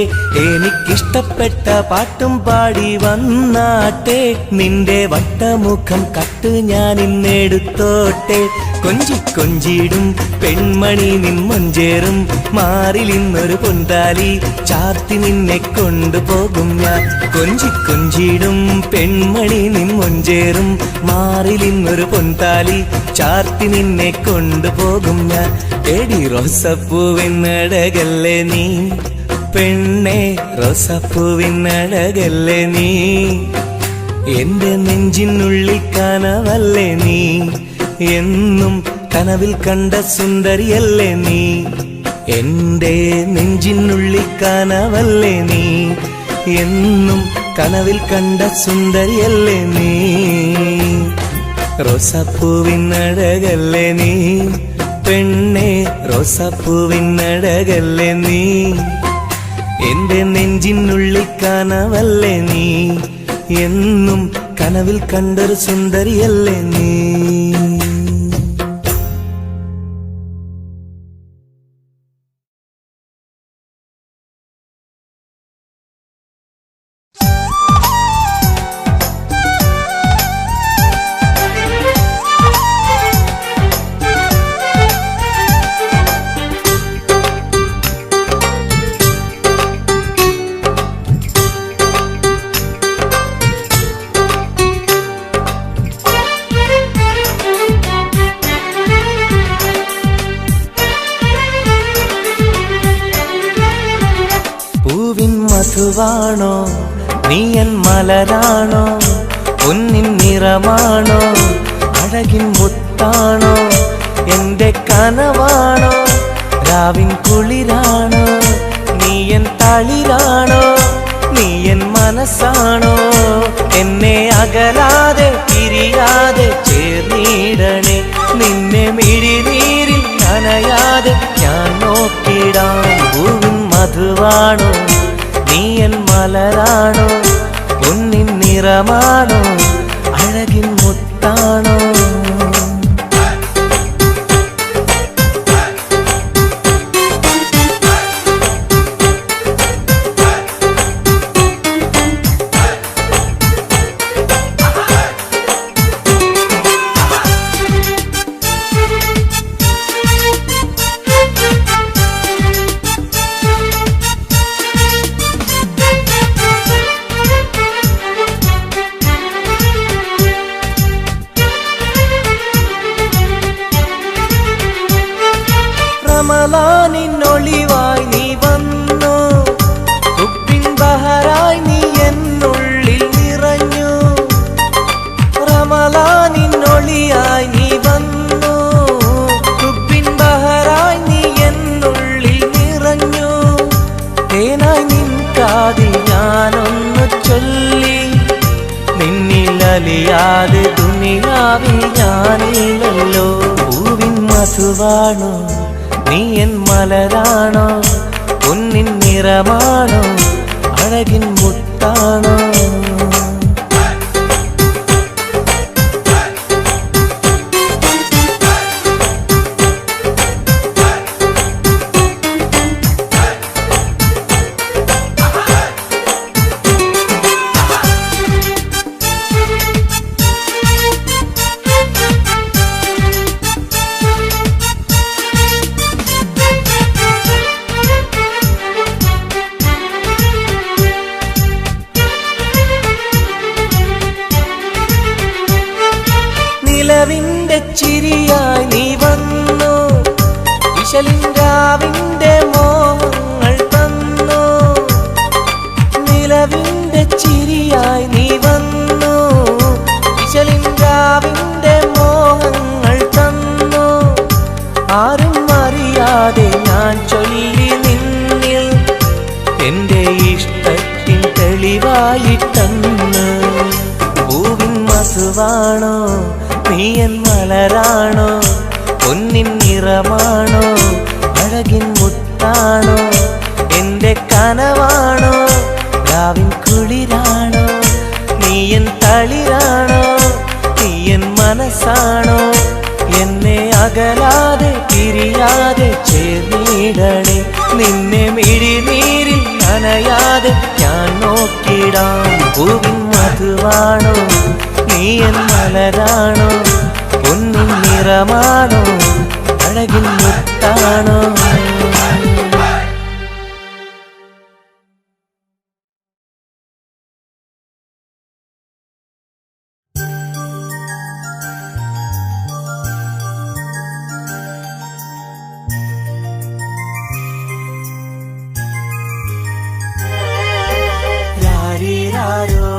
എനിക്കിഷ്ടപ്പെട്ട പാട്ടും പാടി വന്നാട്ടെ നിന്റെ വട്ടമുഖം കട്ട് ഞാൻ ഇന്നെടുത്തോട്ടെ കൊഞ്ചി കൊഞ്ചിടും പെൺമണി നിൻ മൊഞ്ചേറും മാറിൽ ഇന്നൊരു പൊന്താലി ചാർത്തി നിന്നെ കൊണ്ടുപോകും ഞാൻ കൊഞ്ചി കൊഞ്ചിടും പെൺമണി നിൻ മൊഞ്ചേറും മാറിൽ ഇന്നൊരു പൊന്താലി ചാർത്തി നിന്നെ കൊണ്ടുപോകും ഞാൻ എടി റോസപ്പൂവിനഴകല്ലേ നീ പെണ്ണെ റോസപ്പൂവിനഴകല്ലേ നീ എന്റെ നെഞ്ചിനുള്ളിൽ കനവല്ലേ നീ എന്നും കനവിൽ കണ്ട സുന്ദരിയല്ലേ നീ എന്റെ നെഞ്ചിനുള്ളിൽ കനവല്ലേ നീ എന്നും കനവിൽ കണ്ട സുന്ദരിയല്ലേ നീ റോസാപ്പൂവിനഴകല്ലേ നീ പെണ്ണെ റോസാപ്പൂവിനഴകല്ലേ നീ എന്റെ നെഞ്ചിനുള്ളിൽ കനവല്ലേ നീ എന്നും കനവിൽ കണ്ടൊരു സുന്ദരിയല്ലേ നീ മധുവാണോ നീയൻ മലരാണോ പൊന്നിൻ നിറമാണോ അഴകിൻ മുത്താണോ എന്റെ കനവാണോ രാവിൻ കുളിരാണോ നീയൻ തളിരാണോ നീയൻ മനസ്സാണോ എന്നെ അകലാതെ പിരിയാതെ ചേർന്നിടണേ നിന്നെ മിഴിനീരിൽ നനയാതെ ഞാൻ നോക്കിടാം പൂവിൻ മധുവാണോ നീയൻ മലരാണോ പൊന്നിൻ നിറമാണോ അഴകിൻ മുത്താണോ അറിയാതെ ദുനിയാവിൽ ഞാനില്ലല്ലോ. പൂവിൻ മധുവാണോ നീ എൻ മലരാണോ, പൊന്നിൻ നിറമാണോ അഴകിൻ മുത്താണോ. നിലവിന്റെ ചിരിയായി നീ വന്നു, വിശലിൻരാവിന്റെ മോഹങ്ങൾ തന്നു. നിലവിന്റെ ചിരിയായി നീ വന്നു, വിശലിൻരാവിന്റെ മോഹങ്ങൾ തന്നു. ആരും അറിയാതെ ഞാൻ ചൊല്ലി നിന്നിൽ എന്റെ ഇഷ്ടത്തിൻ തെളിവായിട്ടന്ന്. പൂവിൻ മധുവാണോ നീ എൻ മലരാണോ, പൊന്നിൻ നിറമാണോ അഴകിൻ മുത്താണോ. എന്റെ കനവാണോ രാവിൻ കുളിരാണോ, നീ എൻ തളിരാണോ, നീ എൻ മനസ്സാണോ. എന്നെ അകലാതെ പിരിയാതെ ചേർന്നിടണേ, നിന്നെ മിഴിനീരിൽ നനയാതെ ഞാൻ നോക്കിടാം. പൂവിൻ മധുവാണോ നീ എൻ മലരാണോ, പൊന്നിൻ നിറമാണോ അഴകിൻ മുത്താണോ. രാരിരാരോ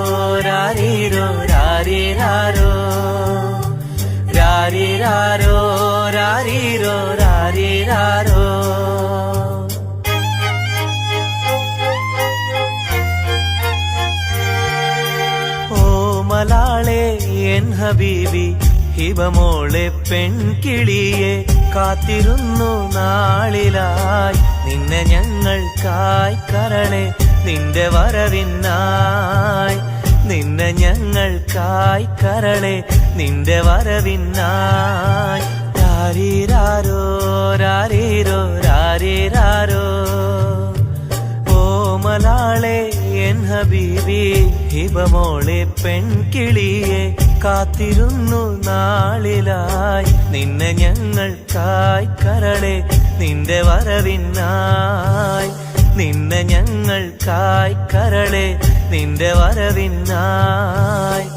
രാരിരോ രാരിരാരോ, രാരിരാരോ രാരിരോ രാരിരാരോ. ഓ മലാളെ എൻ ഹബീബി ഹിബമോളെ പെൺകിളിയെ, കാത്തിരുന്നു നാളിലായി നിന്നെ ഞങ്ങൾക്കായി കരളെ, നിന്റെ വരവിനായി നിന്നെ ഞങ്ങൾക്കായി കരളെ, നിന്റെ വരവിനായി. രാരിരാരോ രാരിരോ രാരിരാരോ. ഓ മലാളെ എൻ ഹബീബി ഹിബമോളെ പെൺകിളിയെ, കാത്തിരുന്നു നാളിലായി നിന്നെ ഞങ്ങൾക്കായി കരളെ, നിന്റെ വരവിനായി നിന്നെ ഞങ്ങൾക്കായി കരളെ, നിന്റെ വരവിനായി.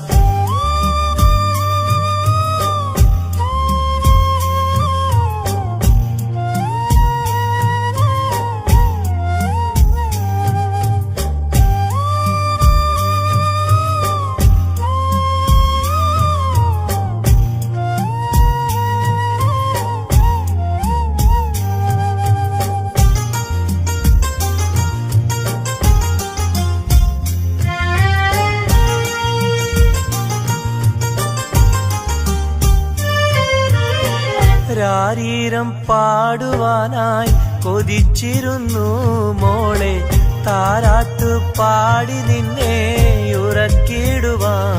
രാരീരം പാടുവാനായി കൊതിച്ചിരുന്നു മോളെ, താരാട്ടു പാടി നിന്നെ ഉറക്കിടുവാൻ.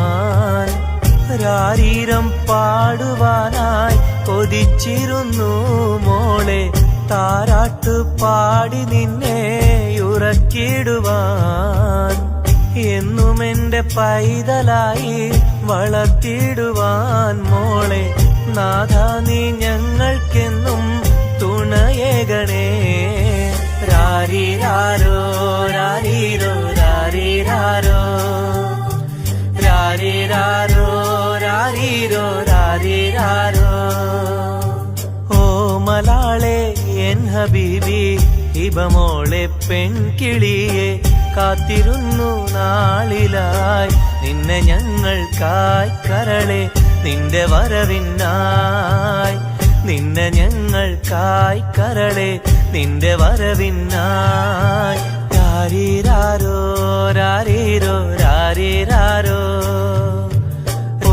രാരീരം പാടുവാനായി കൊതിച്ചിരുന്നു മോളെ, താരാട്ടു പാടി നിന്നെ ഉറക്കിടുവാൻ. എന്നും എന്റെ പൈതലായി വളർത്തിടുവാൻ മോളെ, നാഥാ നീ ഞങ്ങൾക്കെന്നും തുണയേകണേ. രാരിരാരോ രാരിരോ രാരിരാരോ, രാരിരാരോ രാരിരോ രാരിരാരോ. ഓ മലാളെ എൻ ഹബീബി ഹിബമോളെ പെൺകിളിയെ, കാത്തിരുന്നു നാളിലായി നിന്നെ ഞങ്ങൾക്കായി കരളെ, നിന്റെ വരവിനായി നിന്നെ ഞങ്ങൾക്കായി കരളെ, നിന്റെ വരവിനായി. രാരിരാരോ രാരിരോ രാരിരാരോ. ഓ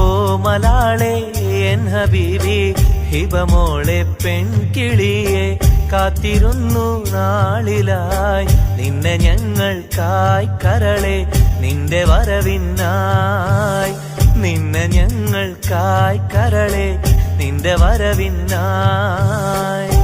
ഹിബമോളെ പെൺകിളിയെ കാത്തിരുന്നു നാളിലായി നിന്നെ ഞങ്ങൾക്കായി കരളെ നിന്റെ വരവിനായി നിന്നെ ഞങ്ങൾക്കായി കരളെ നിന്റെ വരവിനായി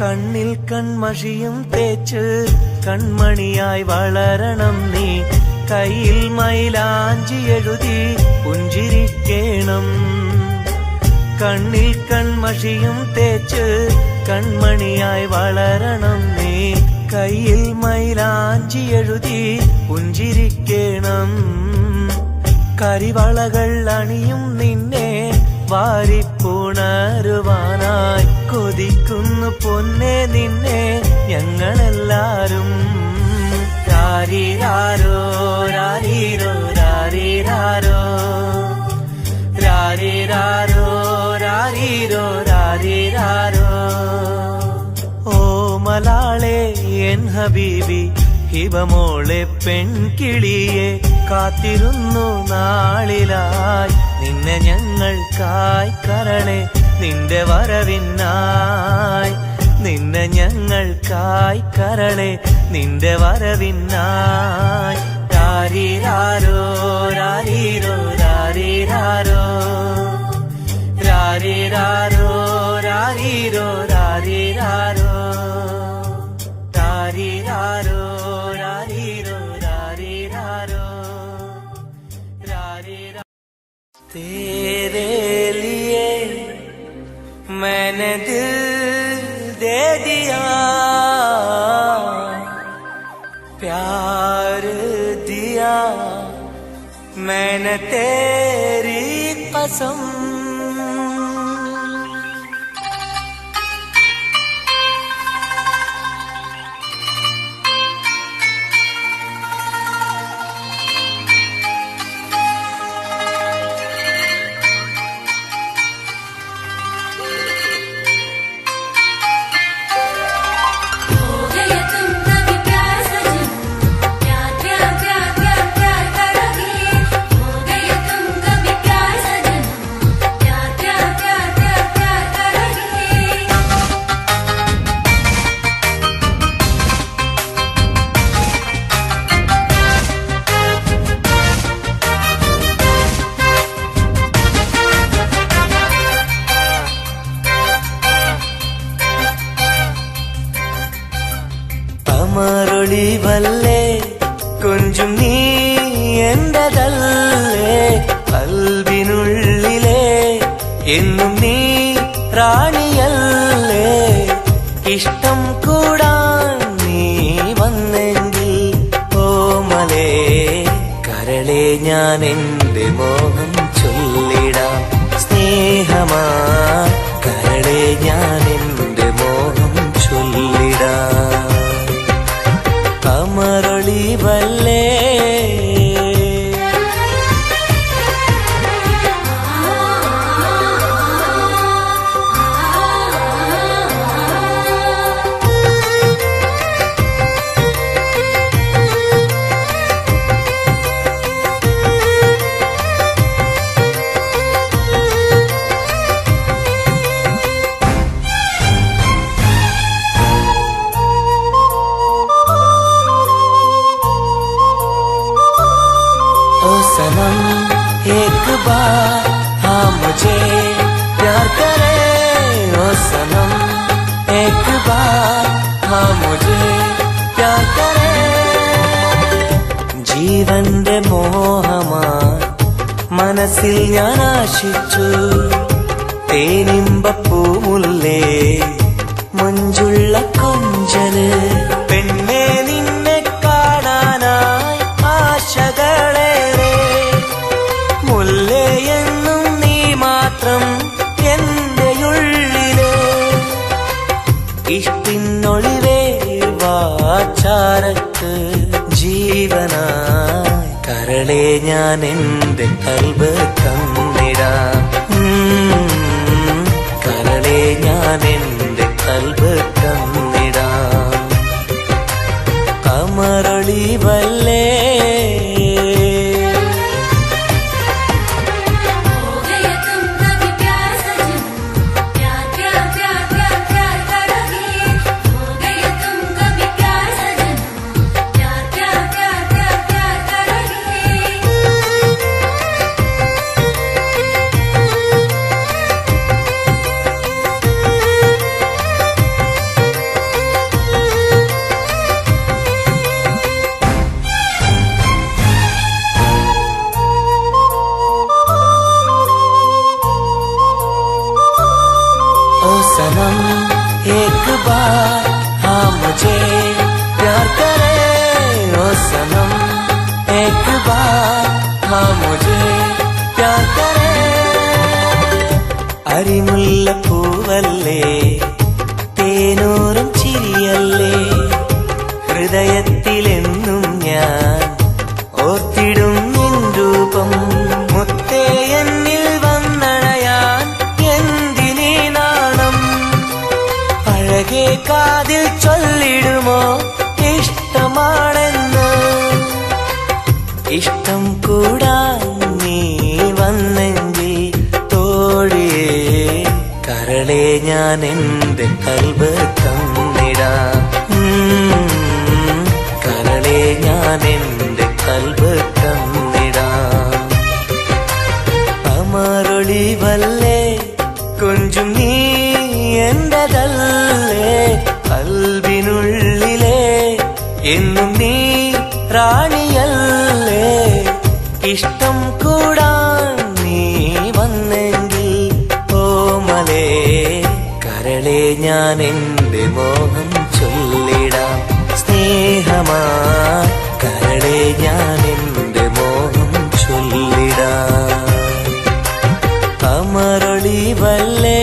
കണ്ണിൽ കൺമഷിയും തേച്ച് കൺമണിയായി വളരണം നീ കയ്യിൽ മൈലാഞ്ചി എഴുതി പുഞ്ചിരിക്കേണം കണ്ണിൽ കൺമഷിയും തേച്ച് കൺമണിയായി വളരണം നീ കയ്യിൽ മൈലാഞ്ചി എഴുതി പുഞ്ചിരിക്കേണം കരിവളകൾ അണിയും നിന്നെ വാരിപ്പുണരുവാനായി കൊതിക്കുന്നു പൊന്നെ നിന്നെ ഞങ്ങളെല്ലാരും രാരീരാരോ രാരീരോ രാരീരാരോ രാരീരാരോ രാരീരോ രാരീരാരോ ഓ മലാളെ എൻ ഹബീബി ഹിബമോളെ പെൺകിളിയെ കാത്തിരുന്നു നാളിലായി നിന്നെ ഞങ്ങൾക്കായി കരളെ നിന്റെ വരവിനായി നിന്നെ ഞങ്ങൾക്കായി കരളെ നിന്റെ വരവിനായി രാരീരാരോ രാരീരോ രാരീരാരോ രാരീരാരോ രാരീരോ രാരീരാരോ രാരീരാരോ രാരീരോ രാരീരാരോ രാരീരാ तेरे लिए मैंने दिल दे दिया प्यार दिया मैंने तेरी कसम അമരൊളിവല്ലേ കൊഞ്ചും നീ എന്റതല്ലേ കൽബിനുള്ളിലെ എന്നും നീ റാണിയല്ലേ ഇഷ്ടം കൂടാൻ നീ വന്നെങ്കിൽ ഓമലേ കരളെ ഞാൻ എന്റെ മോഹം ചൊല്ലിടാം സ്നേഹമാ കരളെ ഞാൻ എന്റെ മോഹം ചൊല്ലിടാം അമരൊളിവല്ലേ सनम एक बार हाँ मुझे प्यार करे ओ सनम एक बार हाँ मुझे प्यार करे ജീവന്റെ മോഹമാ മനസ്സിൽ ഞാൻ ആശിച്ചു തേനിമ്പപ്പൂമുല്ലേ മഞ്ചുള്ള കൊഞ്ചല് പെണ്ണെ നിന്നെ കാണാനായി ആശകളേറെ മുല്ല ഇഷ്ടിനൊളിവേ വാചാരത്ത് ജീവനായി കരളെ ഞാൻ എന്റെ കൽബ് തന്നിടാം. കരളെ ഞാൻ എന്റെ കൽബ് തന്നിടാം. കമറൊളിവല്ലേ सनम एक बार हाँ मुझे प्यार करे. ओ सनम एक बार हाँ मुझे प्यार करे. അരിമുല്ല പൂവല്ലേ തേനൂറും ചിരിയല്ലേ ഹൃദയത്തിലെന്നും ഞാൻ ഓർത്തിടും നിൻ രൂപം. മുത്തേ എന്നിൽ വന്നണയാൻ എന്തിനീ നാണം. അഴകേ കാതിൽ ചൊല്ലിടുമോ ഇഷ്ടമാണെന്ന്. ഇഷ്ടം കൂടാൻ നീ വന്നെങ്കിൽ തോഴിയേ കരളെ ഞാൻ എന്റെ കൽബ് തന്നിടാം. കരളെ ഞാൻ എന്റെ കൽബ് തന്നിടാം. അമരൊളിവല്ലേ കൊഞ്ചും നീ എന്റെതല്ലേ കൽബിനുള്ളിലെ എന്നും നീ റാണിയല്ലേ. ഇഷ്ടം കൂടാൻ നീ വന്നെങ്കിൽ ഓമലേ കരളെ ഞാൻ എന്റെ മോഹം ചൊല്ലിടാം. സ്നേഹമാ കരളെ ഞാൻ എന്റെ മോഹം ചൊല്ലിടാം. അമരൊളിവല്ലേ